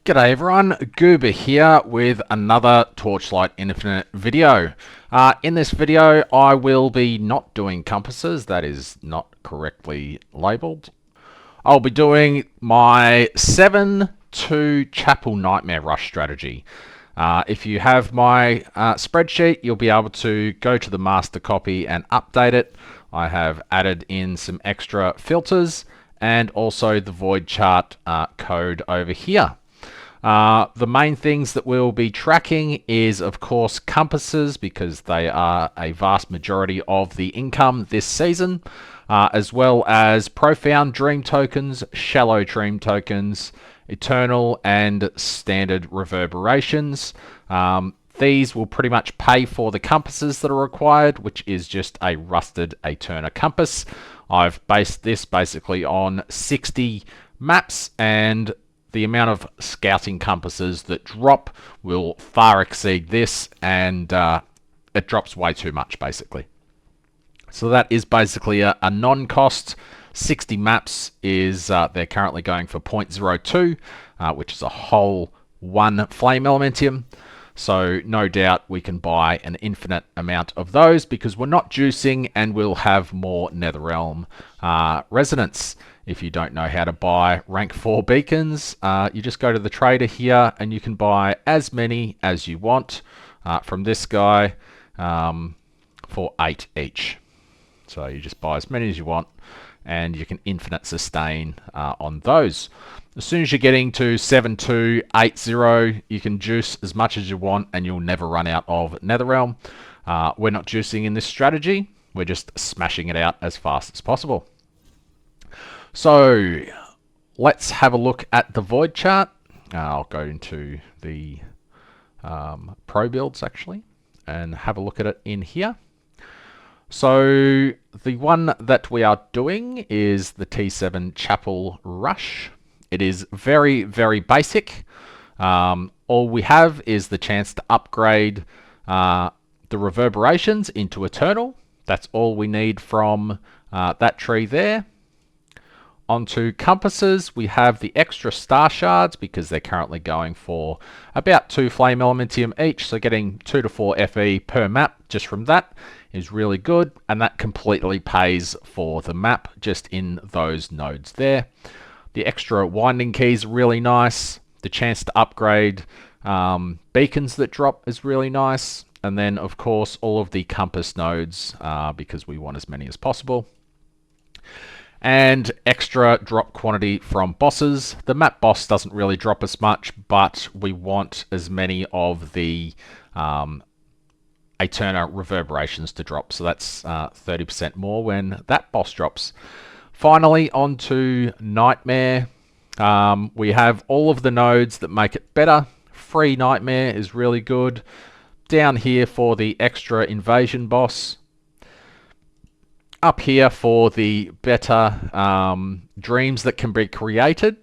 G'day everyone, Goober here with another Torchlight Infinite video. In this video I will be not doing compasses, that is not correctly labelled. I'll be doing my 7-2 Chapel Nightmare Rush strategy. If you have my spreadsheet, you'll be able to go to the master copy and update it. I have added in some extra filters and also the void chart code over here. The main things that we'll be tracking is, of course, compasses, because they are a vast majority of the income this season, as well as profound dream tokens, shallow dream tokens, eternal and standard reverberations. These will pretty much pay for the compasses that are required, which is just a rusted Eterna compass. I've based this basically on 60 maps, and the amount of scouting compasses that drop will far exceed this, and it drops way too much basically. So that is basically a non-cost. 60 maps is they're currently going for 0.02, which is a whole 1 flame elementium. So no doubt we can buy an infinite amount of those because we're not juicing, and we'll have more Netherrealm resonance. If you don't know how to buy rank 4 beacons, you just go to the trader here and you can buy as many as you want from this guy for 8 each. So you just buy as many as you want and you can infinite sustain on those. As soon as you're getting to 7-2, 8-0, you can juice as much as you want and you'll never run out of Netherrealm. We're not juicing in this strategy, we're just smashing it out as fast as possible. So let's have a look at the void chart. I'll go into the pro builds actually and have a look at it in here. So the one that we are doing is the T7 Chapel Rush. It is very, very basic. All we have is the chance to upgrade the reverberations into eternal. That's all we need from that tree there. Onto compasses, we have the extra star shards because they're currently going for about 2 flame elementium each, so getting 2 to 4 FE per map just from that is really good, and that completely pays for the map just in those nodes there. The extra winding keys are really nice. The chance to upgrade beacons that drop is really nice, and then of course all of the compass nodes because we want as many as possible. And extra drop quantity from bosses. The map boss doesn't really drop as much, but we want as many of the Eterna reverberations to drop. So that's 30% more when that boss drops. Finally, onto Nightmare. We have all of the nodes that make it better. Free Nightmare is really good. Down here for the extra invasion boss. Up here for the better dreams that can be created.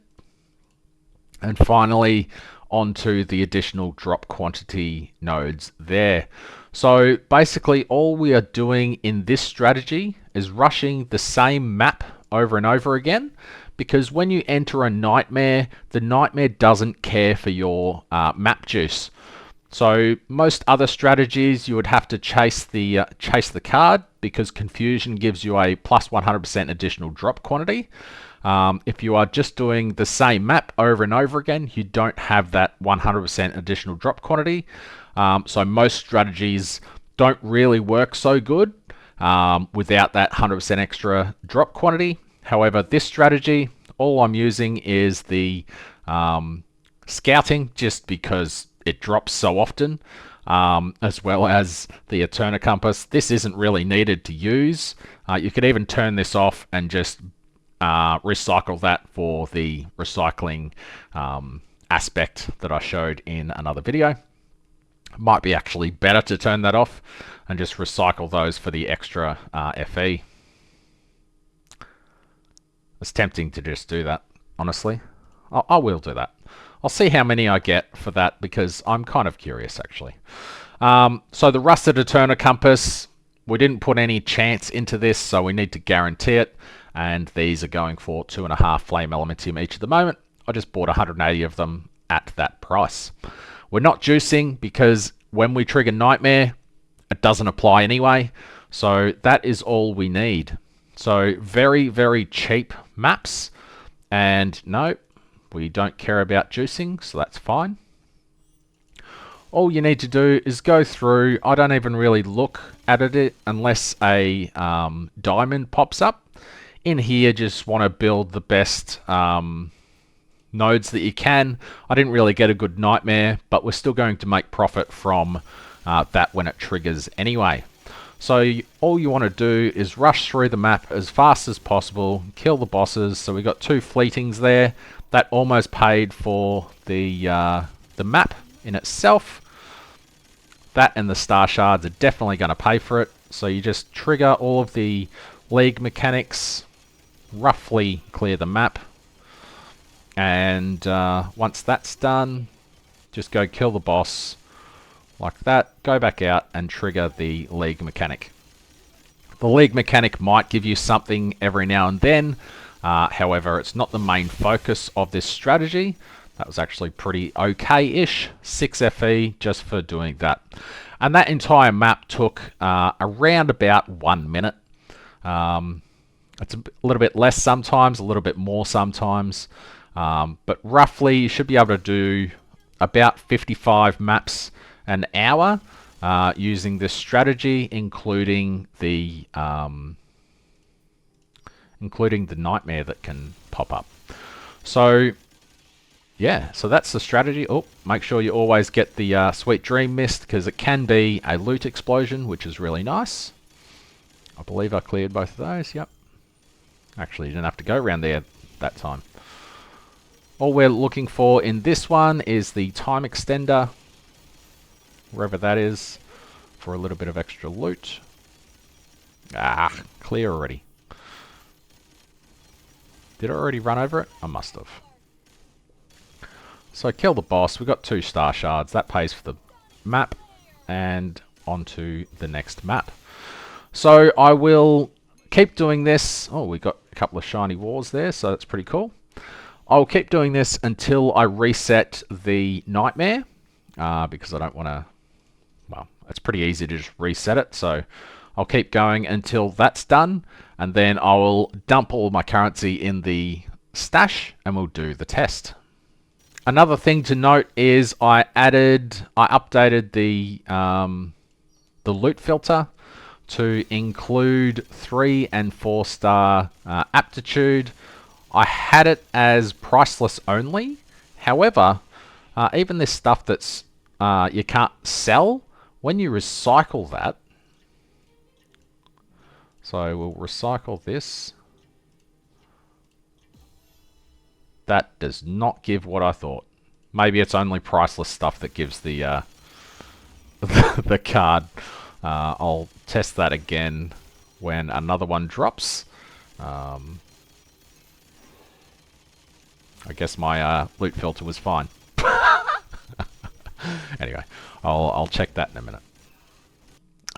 And finally onto the additional drop quantity nodes there. So basically all we are doing in this strategy is rushing the same map over and over again, because when you enter a nightmare, the nightmare doesn't care for your map juice. So most other strategies you would have to chase the card, because confusion gives you a plus 100% additional drop quantity. If you are just doing the same map over and over again, you don't have that 100% additional drop quantity. So most strategies don't really work so good without that 100% extra drop quantity. However, this strategy, all I'm using is the scouting, just because it drops so often, as well as the Eterna compass. This isn't really needed to use. You could even turn this off and just recycle that for the recycling aspect that I showed in another video. Might be actually better to turn that off and just recycle those for the extra FE. It's tempting to just do that, honestly. I will do that. I'll see how many I get for that because I'm kind of curious actually. So the rusted Eterna compass, we didn't put any chance into this, so we need to guarantee it. And these are going for 2.5 flame elementium each at the moment. I just bought 180 of them at that price. We're not juicing because when we trigger Nightmare, it doesn't apply anyway. So that is all we need. So very, very cheap maps. And no, we don't care about juicing, so that's fine. All you need to do is go through. I don't even really look at it unless a diamond pops up. In here, just want to build the best nodes that you can. I didn't really get a good Nightmare, but we're still going to make profit from that when it triggers anyway. So all you want to do is rush through the map as fast as possible, kill the bosses. So we got 2 fleetings there. That almost paid for the map in itself. That and the star shards are definitely going to pay for it. So you just trigger all of the league mechanics, roughly clear the map. And once that's done, just go kill the boss like that. Go back out and trigger the league mechanic. The league mechanic might give you something every now and then. However, it's not the main focus of this strategy. That was actually pretty okay-ish. 6 FE just for doing that. And that entire map took around about 1 minute. It's a little bit less sometimes, a little bit more sometimes. But roughly you should be able to do about 55 maps an hour using this strategy, including the Nightmare that can pop up. So yeah, so that's the strategy. Oh, make sure you always get the Sweet Dream Mist, because it can be a loot explosion, which is really nice. I believe I cleared both of those, yep. Actually, you didn't have to go around there that time. All we're looking for in this one is the time extender, wherever that is, for a little bit of extra loot. Ah, clear already. Did I already run over it? I must have. So kill the boss. We got 2 star shards. That pays for the map and onto the next map. So I will keep doing this. Oh, we got a couple of shiny wars there, so that's pretty cool. I'll keep doing this until I reset the Nightmare because I don't want to, well, it's pretty easy to just reset it. So I'll keep going until that's done, and then I will dump all my currency in the stash and we'll do the test. Another thing to note is I updated the loot filter to include 3 and 4 star aptitude. I had it as priceless only. However, even this stuff that's you can't sell, when you recycle that, so we'll recycle this. That does not give what I thought. Maybe it's only priceless stuff that gives the the card. I'll test that again when another one drops. I guess my loot filter was fine. Anyway, I'll check that in a minute.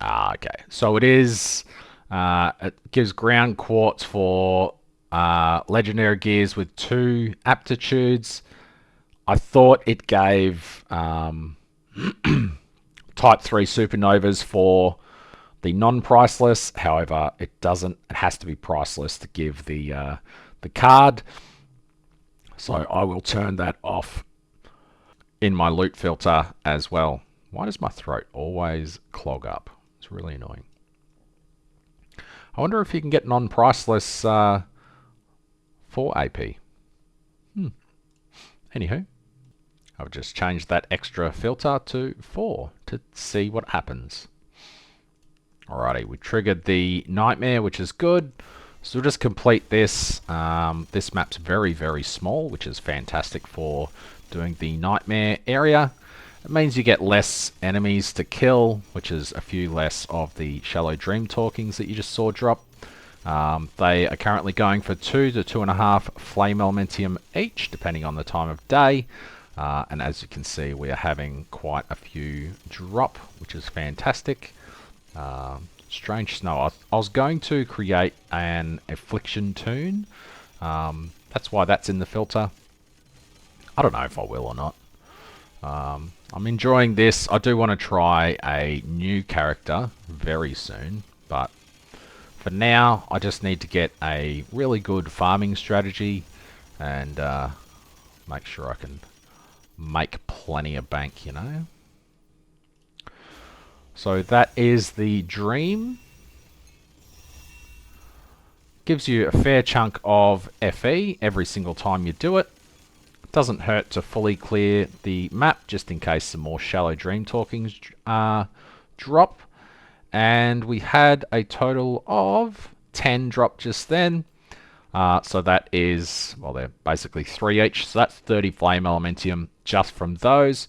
Okay, so it is. It gives ground quartz for legendary gears with 2 aptitudes. I thought it gave Type 3 supernovas for the non-priceless. However, it doesn't. It has to be priceless to give the card. So I will turn that off in my loot filter as well. Why does my throat always clog up? It's really annoying. I wonder if you can get non-priceless for AP. Anywho, I've just changed that extra filter to 4 to see what happens. Alrighty, we triggered the Nightmare, which is good. So we'll just complete this. This map's very, very small, which is fantastic for doing the Nightmare area. It means you get less enemies to kill, which is a few less of the Shallow Dream Talkings that you just saw drop. They are currently going for 2 to 2.5 Flame Elementium each, depending on the time of day. And as you can see, we are having quite a few drop, which is fantastic. Strange Snow. I was going to create an Affliction Tune. That's why that's in the filter. I don't know if I will or not. I'm enjoying this. I do want to try a new character very soon, but for now, I just need to get a really good farming strategy and make sure I can make plenty of bank, you know. So that is the dream. Gives you a fair chunk of FE every single time you do it. Doesn't hurt to fully clear the map just in case some more shallow dream talkings drop. And we had a total of 10 drop just then. So that is, well, they're basically 3 each. So that's 30 flame elementium just from those.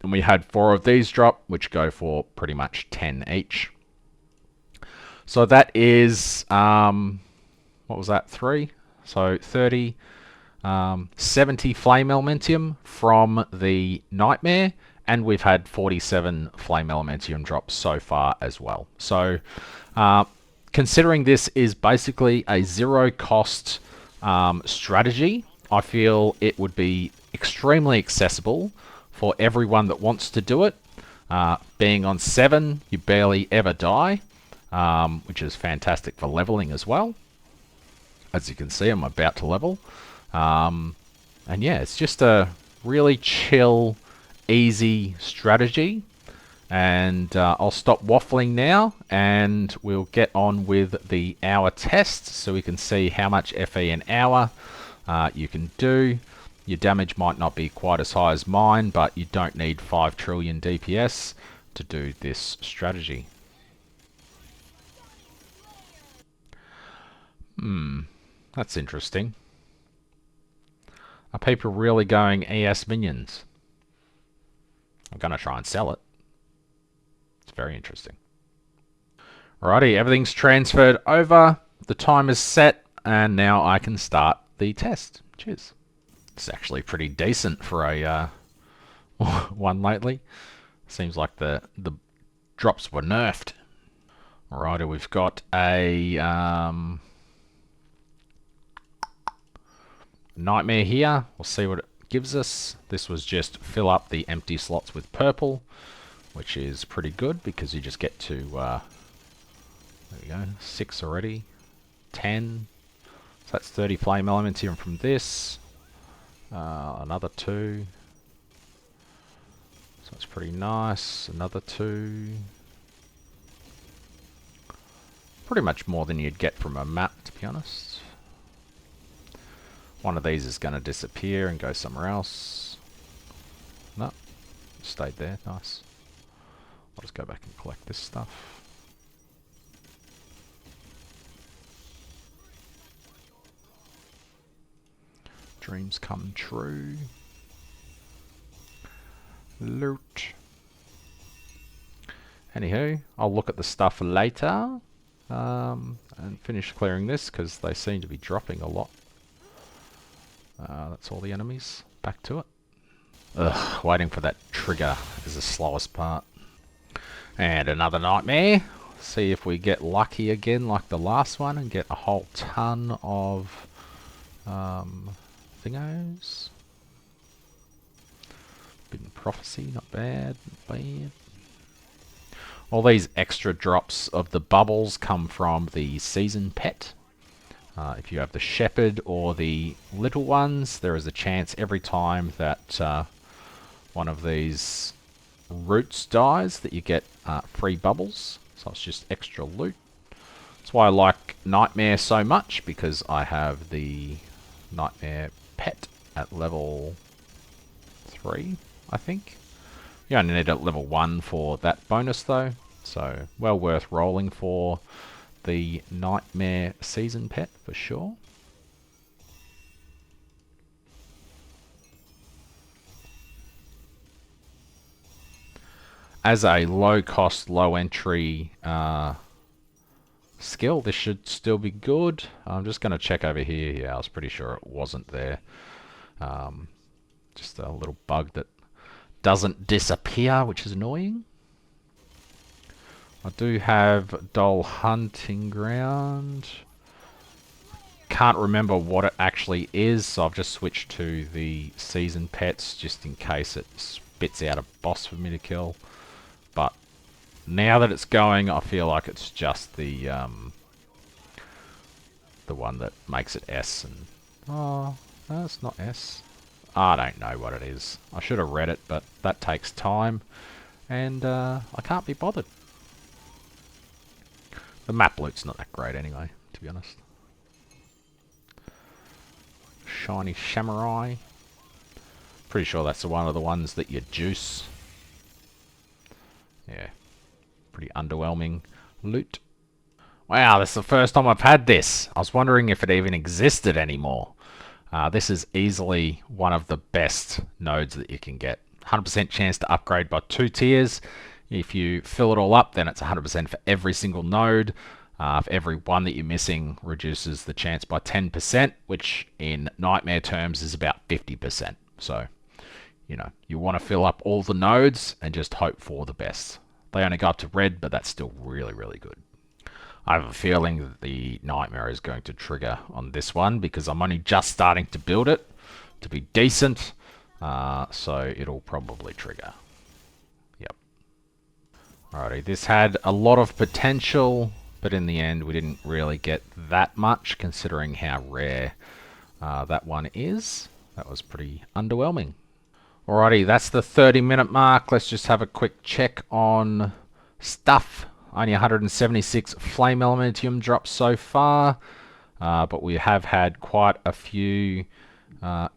And we had 4 of these drop, which go for pretty much 10 each. So that is, what was that, 3? So 30, 70 flame elementium from the nightmare. And we've had 47 flame elementium drops so far as well. So considering this is basically a zero cost strategy, I feel it would be extremely accessible for everyone that wants to do it. Being on 7, you barely ever die, which is fantastic for leveling as well. As you can see, I'm about to level. And yeah, it's just a really chill, easy strategy. And I'll stop waffling now and we'll get on with the hour test so we can see how much FE an hour you can do. Your damage might not be quite as high as mine, but you don't need 5 trillion DPS to do this strategy. That's interesting. Are people really going ES minions? I'm going to try and sell it. It's very interesting. Alrighty, everything's transferred over. The time is set, and now I can start the test. Cheers. It's actually pretty decent for a one lately. Seems like the drops were nerfed. Alrighty, we've got a nightmare here. We'll see what it gives us. This was just fill up the empty slots with purple, which is pretty good because you just get to there we go, 6 already, 10. So that's 30 flame elements here from this. Another 2. So that's pretty nice. Another 2. Pretty much more than you'd get from a map, to be honest. One of these is going to disappear and go somewhere else. No, stayed there. Nice. I'll just go back and collect this stuff. Dreams come true. Loot. Anywho, I'll look at the stuff later and finish clearing this because they seem to be dropping a lot. That's all the enemies. Back to it. Ugh, waiting for that trigger is the slowest part. And another nightmare. See if we get lucky again like the last one and get a whole ton of thingos. Forbidden Prophecy, not bad, not bad. All these extra drops of the bubbles come from the season pet. If you have the shepherd or the little ones, there is a chance every time that one of these roots dies that you get free bubbles. So it's just extra loot. That's why I like Nightmare so much, because I have the Nightmare pet at level 3, I think. You only need at level 1 for that bonus though. So well worth rolling for the Nightmare season pet for sure. As a low cost, low entry skill, this should still be good. I'm just going to check over here. Yeah, I was pretty sure it wasn't there. Just a little bug that doesn't disappear, which is annoying. I do have Dull Hunting Ground. can't remember what it actually is, so I've just switched to the season pets just in case it spits out a boss for me to kill. But now that it's going, I feel like it's just the one that makes it S. And oh, no, it's not S. I don't know what it is. I should have read it, but that takes time, and I can't be bothered. The map loot's not that great anyway, to be honest. Shiny Samurai. Pretty sure that's one of the ones that you juice. Yeah. Pretty underwhelming loot. Wow, this is the first time I've had this. I was wondering if it even existed anymore. This is easily one of the best nodes that you can get. 100% chance to upgrade by 2 tiers. If you fill it all up, then it's 100% for every single node. For every one that you're missing, reduces the chance by 10%, which in Nightmare terms is about 50%. So, you know, you want to fill up all the nodes and just hope for the best. They only go up to red, but that's still really, really good. I have a feeling that the Nightmare is going to trigger on this one because I'm only just starting to build it to be decent. So it'll probably trigger. Yep. Alrighty, this had a lot of potential, but in the end we didn't really get that much considering how rare that one is. That was pretty underwhelming. Alrighty, that's the 30-minute mark. Let's just have a quick check on stuff. Only 176 flame elementium drops so far, but we have had quite a few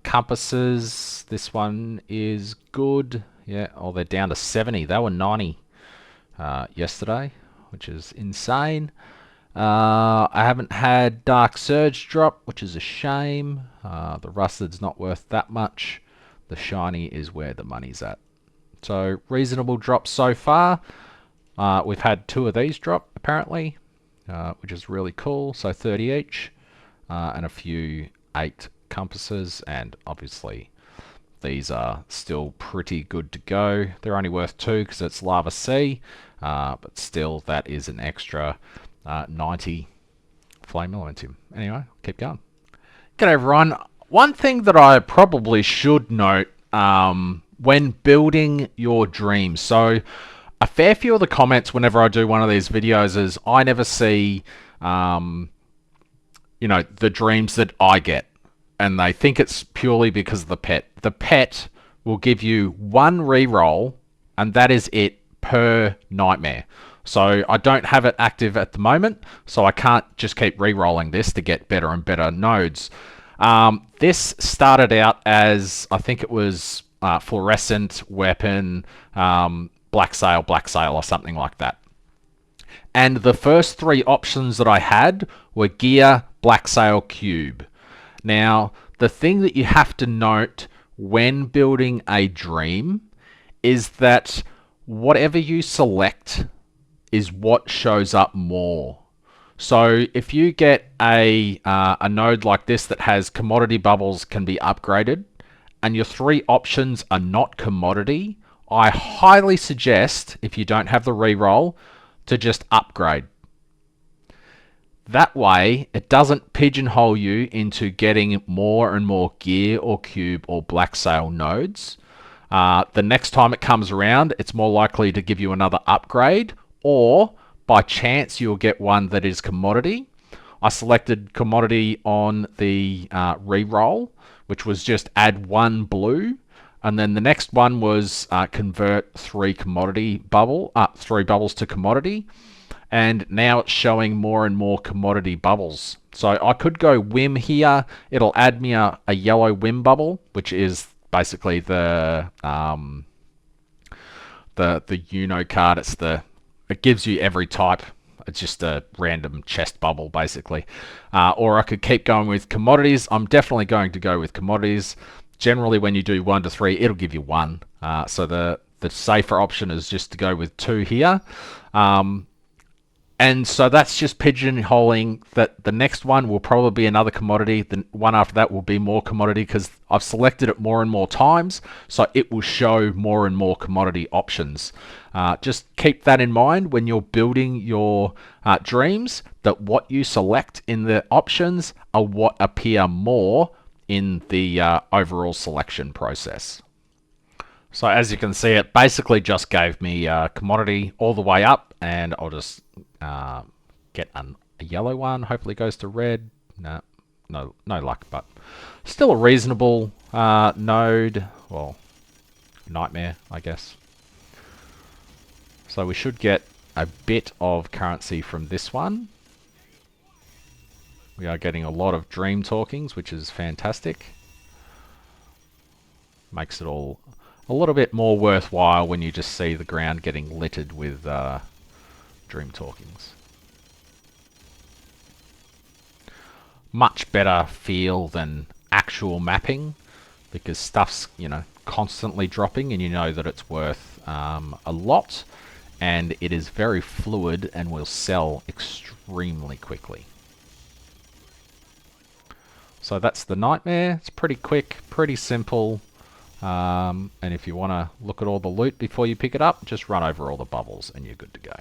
compasses. This one is good. Yeah, oh, they're down to 70. They were 90 yesterday, which is insane. I haven't had Dark Surge drop, which is a shame. The Rusted's not worth that much. The shiny is where the money's at. So reasonable drops so far. We've had 2 of these drop apparently, which is really cool. So 30 each, and a few 8 compasses, and obviously these are still pretty good to go. They're only worth 2 because it's Lava Sea, but still that is an extra 90 flame elementium. Anyway, keep going. G'day everyone. One thing that I probably should note when building your dreams. So a fair few of the comments whenever I do one of these videos is I never see, you know, the dreams that I get. And they think it's purely because of the pet. The pet will give you 1 reroll, and that is it per nightmare. So I don't have it active at the moment, so I can't just keep rerolling this to get better and better nodes. This started out as, I think it was fluorescent weapon, black sail or something like that. And the first 3 options that I had were gear, black sail, cube. Now, the thing that you have to note when building a dream is that whatever you select is what shows up more. So if you get a node like this that has commodity bubbles can be upgraded, and your 3 options are not commodity, I highly suggest, if you don't have the reroll, to just upgrade. That way, it doesn't pigeonhole you into getting more and more gear or cube or black sail nodes. The next time it comes around, it's more likely to give you another upgrade, or by chance you'll get one that is commodity. I selected commodity on the reroll, which was just add 1 blue, and then the next one was convert 3 bubbles to commodity. And now it's showing more and more commodity bubbles. So I could go WIM here. It'll add me a yellow WIM bubble, which is basically the Uno card. It gives you every type. It's just a random chest bubble, basically. Or I could keep going with commodities. I'm definitely going to go with commodities. Generally, when you do 1 to 3, it'll give you 1. So the safer option is just to go with 2 here. And so that's just pigeonholing that the next one will probably be another commodity. The one after that will be more commodity because I've selected it more and more times. So it will show more and more commodity options. Just keep that in mind when you're building your dreams, that what you select in the options are what appear more in the overall selection process. So as you can see, it basically just gave me commodity all the way up, and I'll just get a yellow one. Hopefully it goes to red. No luck, but still a reasonable node. Well, nightmare, I guess. So we should get a bit of currency from this one. We are getting a lot of dream talkings, which is fantastic. Makes it all a little bit more worthwhile when you just see the ground getting littered with dream talkings. Much better feel than actual mapping, because stuff's, you know, constantly dropping and you know that it's worth a lot, and it is very fluid and will sell extremely quickly. So that's the nightmare. It's pretty quick, pretty simple. And if you want to look at all the loot before you pick it up, just run over all the bubbles and you're good to go.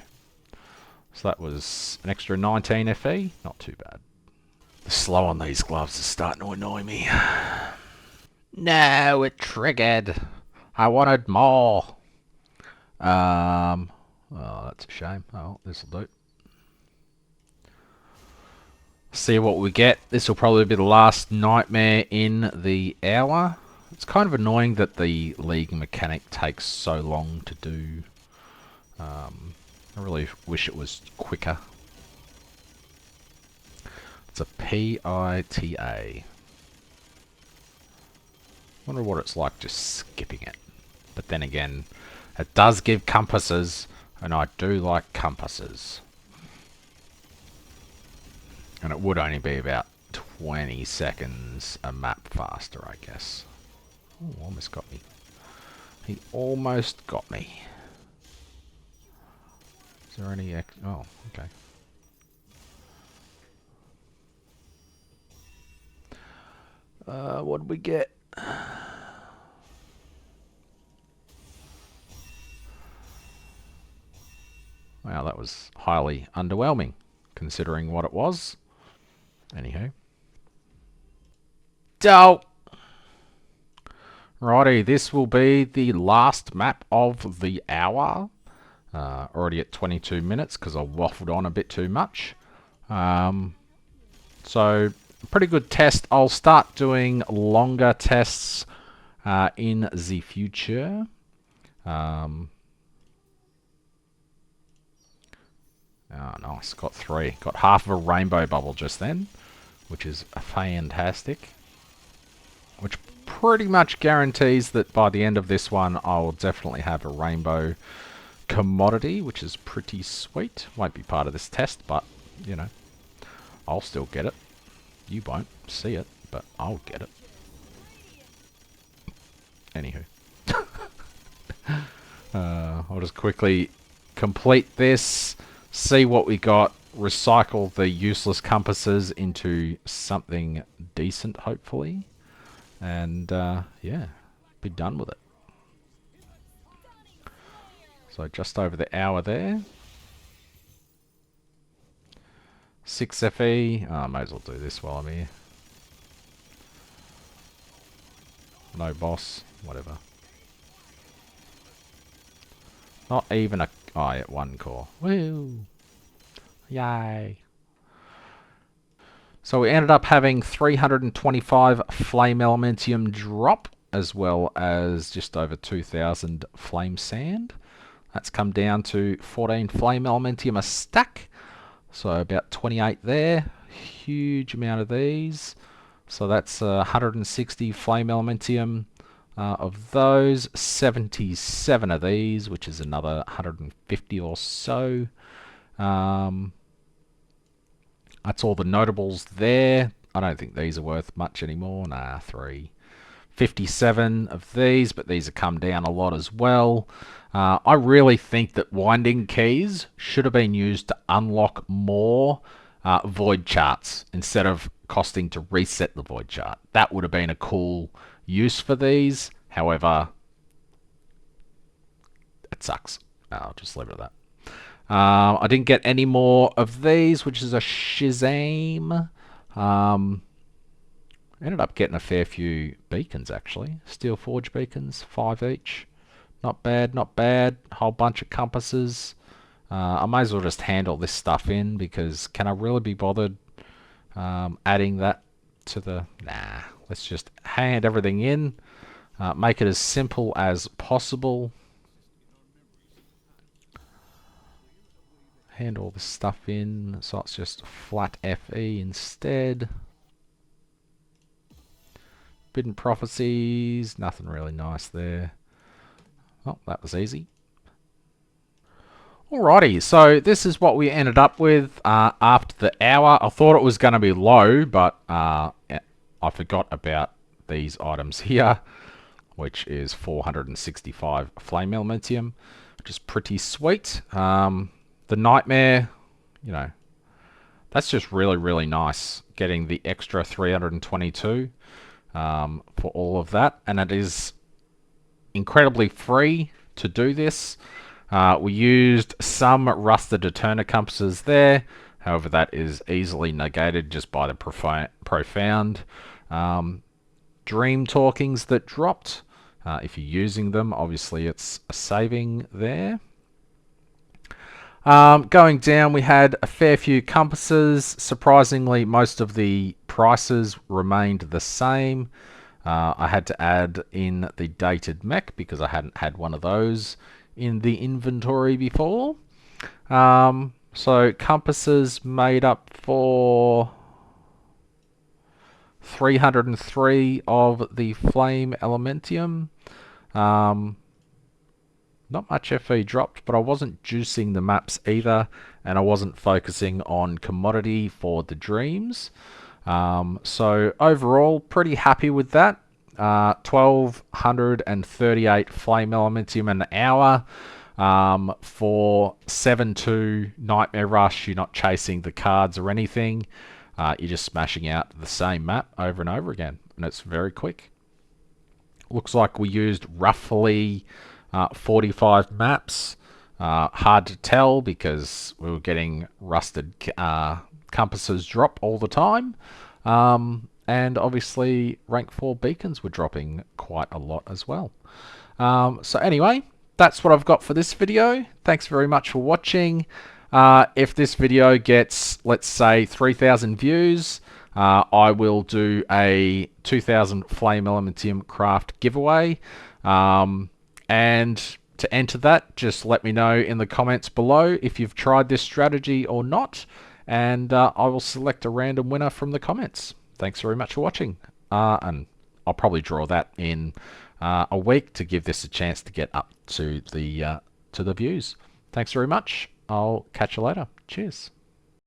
So that was an extra 19 FE, not too bad. The slow on these gloves is starting to annoy me. No, it triggered. I wanted more. Oh, that's a shame. Oh, this'll do. See what we get. This will probably be the last nightmare in the hour. It's kind of annoying that the league mechanic takes so long to do. I really wish it was quicker. It's a PITA. Wonder what it's like just skipping it. But then again, it does give compasses, and I do like compasses. And it would only be about 20 seconds a map faster, I guess. Oh, almost got me. He almost got me. Is there any... Oh, okay. What did we get? Wow, that was highly underwhelming, considering what it was. Anywho. Dope! Righty, this will be the last map of the hour. Already at 22 minutes because I waffled on a bit too much. So, pretty good test. I'll start doing longer tests in the future. Oh, nice. Got 3. Got half of a rainbow bubble just then, which is fantastic. Which pretty much guarantees that by the end of this one, I'll definitely have a rainbow commodity, which is pretty sweet. Won't be part of this test, but, you know, I'll still get it. You won't see it, but I'll get it. Anywho. I'll just quickly complete this, see what we got, recycle the useless compasses into something decent, hopefully. And, yeah, be done with it. So just over the hour there. 6 FE. I may as well do this while I'm here. No boss. Whatever. Not even a... Oh, yeah, 1 core. Woo! Yay! So we ended up having 325 flame elementium drop, as well as just over 2,000 flame sand. That's come down to 14 flame elementium a stack. So about 28 there. Huge amount of these. So that's 160 flame elementium of those. 77 of these, which is another 150 or so. That's all the notables there. I don't think these are worth much anymore. Nah, 3. 57 of these, but these have come down a lot as well. I really think that winding keys should have been used to unlock more void charts instead of costing to reset the void chart. That would have been a cool use for these. However, it sucks. I'll just leave it at that. I didn't get any more of these, which is a shame. Ended up getting a fair few beacons, actually. Steel Forge beacons, 5 each. Not bad, not bad. Whole bunch of compasses. I may as well just handle this stuff in, because can I really be bothered adding that to the... Nah, let's just hand everything in. Make it as simple as possible. Hand all this stuff in, so it's just flat FE instead. Bidden Prophecies, nothing really nice there. Oh, that was easy. Alrighty, so this is what we ended up with after the hour. I thought it was going to be low, but I forgot about these items here, which is 465 flame elementium, which is pretty sweet. The Nightmare, you know, that's just really, really nice, getting the extra 322 for all of that. And it is incredibly free to do this. We used some rusted Eterna compasses there. However, that is easily negated just by the profound dream talkings that dropped. If you're using them, obviously it's a saving there. Going down, we had a fair few compasses. Surprisingly, most of the prices remained the same. I had to add in the dated mech because I hadn't had one of those in the inventory before. So compasses made up for 303 of the flame elementium. Not much FE dropped, but I wasn't juicing the maps either, and I wasn't focusing on commodity for the dreams. So overall, pretty happy with that. 1238 flame elementium an hour. For 7-2 Nightmare Rush, you're not chasing the cards or anything. You're just smashing out the same map over and over again, and it's very quick. Looks like we used roughly 45 maps. Hard to tell because we were getting rusted compasses drop all the time. And obviously rank 4 beacons were dropping quite a lot as well. So anyway, that's what I've got for this video. Thanks very much for watching. If this video gets, let's say, 3,000 views, I will do a 2,000 flame elementium craft giveaway. And to enter that, just let me know in the comments below if you've tried this strategy or not, and I will select a random winner from the comments. Thanks very much for watching, and I'll probably draw that in a week to give this a chance to get up to the views. Thanks very much. I'll catch you later. Cheers.